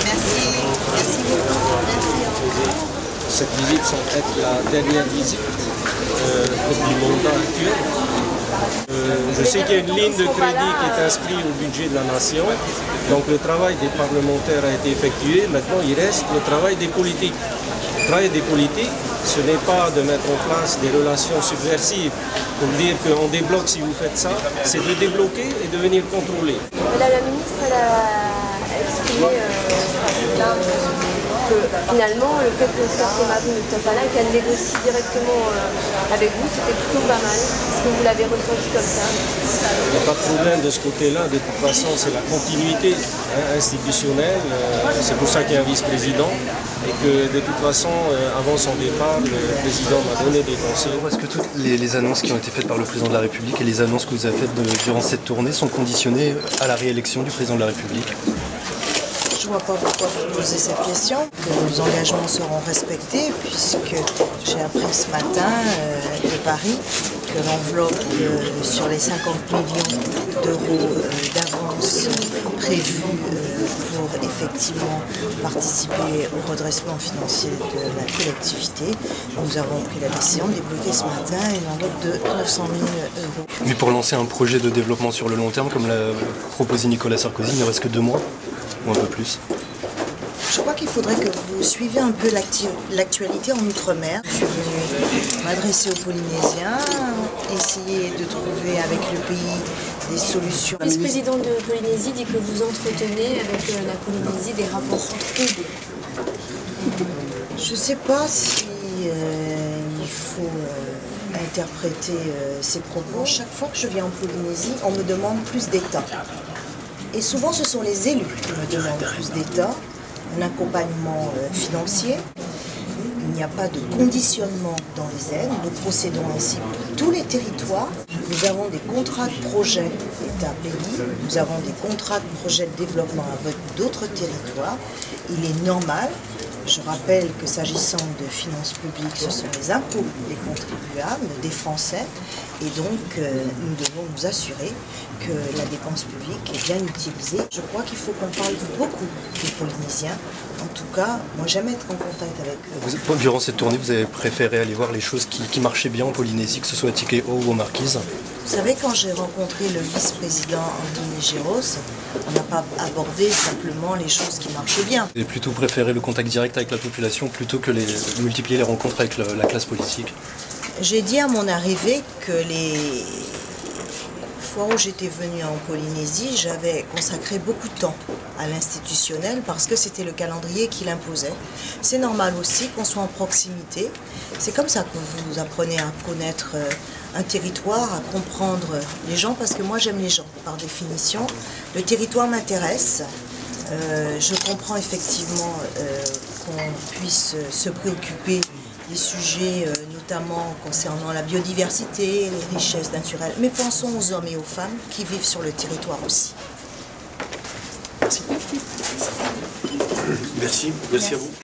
Merci, merci beaucoup. Merci. Cette visite semble être la dernière visite du mandat actuel. Je sais qu'il y a une ligne de crédit qui est inscrite au budget de la nation. Donc le travail des parlementaires a été effectué. Maintenant, il reste le travail des politiques. Le travail des politiques, ce n'est pas de mettre en place des relations subversives pour dire qu'on débloque si vous faites ça. C'est de débloquer et de venir contrôler. Madame la ministre, elle a exprimé que finalement, le fait que le secrétaire Marie ne soit pas là, qu'elle négocie directement avec vous, c'était plutôt pas mal. Est-ce que vous l'avez ressenti comme ça? Il n'y a pas de problème de ce côté-là. De toute façon, c'est la continuité institutionnelle. C'est pour ça qu'il y a un vice-président. Et que de toute façon, avant son départ, le président m'a donné des conseils. Est-ce que toutes les annonces qui ont été faites par le président de la République et les annonces que vous avez faites durant cette tournée sont conditionnées à la réélection du président de la République? Je ne vois pas pourquoi vous posez cette question. Nos engagements seront respectés puisque j'ai appris ce matin de Paris que l'enveloppe sur les 50 millions d'euros d'avance prévue pour effectivement participer au redressement financier de la collectivité, nous avons pris la décision de débloquer ce matin une enveloppe de 900 000 euros. Mais pour lancer un projet de développement sur le long terme, comme l'a proposé Nicolas Sarkozy, il ne reste que 2 mois ou un peu plus? Je crois qu'il faudrait que vous suiviez un peu l'actualité en Outre-mer. Je suis venue m'adresser aux Polynésiens, essayer de trouver avec le pays des solutions. Le vice-président de Polynésie dit que vous entretenez avec la Polynésie des rapports troubles. Je ne sais pas si il faut interpréter ces propos. Chaque fois que je viens en Polynésie, on me demande plus d'État. Et souvent, ce sont les élus qui me demandent plus d'État, un accompagnement financier. Il n'y a pas de conditionnement dans les aides. Nous procédons ainsi pour tous les territoires. Nous avons des contrats de projet État-pays. Nous avons des contrats de projet de développement avec d'autres territoires. Il est normal. Je rappelle que s'agissant de finances publiques, ce sont les impôts des contribuables, des Français, et donc nous devons nous assurer que la dépense publique est bien utilisée. Je crois qu'il faut qu'on parle beaucoup des Polynésiens. En tout cas, moi j'aime être en contact avec eux. Durant cette tournée, vous avez préféré aller voir les choses qui marchaient bien en Polynésie, que ce soit à Tikeo ou aux Marquises? Vous savez, quand j'ai rencontré le vice-président Anthony Géros, on n'a pas abordé simplement les choses qui marchaient bien. Vous avez plutôt préféré le contact direct avec la population plutôt que multiplier les rencontres avec la classe politique? J'ai dit à mon arrivée que les fois où j'étais venue en Polynésie, j'avais consacré beaucoup de temps à l'institutionnel parce que c'était le calendrier qui l'imposait. C'est normal aussi qu'on soit en proximité. C'est comme ça que vous apprenez à connaître un territoire, à comprendre les gens, parce que moi j'aime les gens par définition. Le territoire m'intéresse. Je comprends effectivement qu'on puisse se préoccuper des sujets notamment concernant la biodiversité, les richesses naturelles. Mais pensons aux hommes et aux femmes qui vivent sur le territoire aussi. Merci. Merci à vous.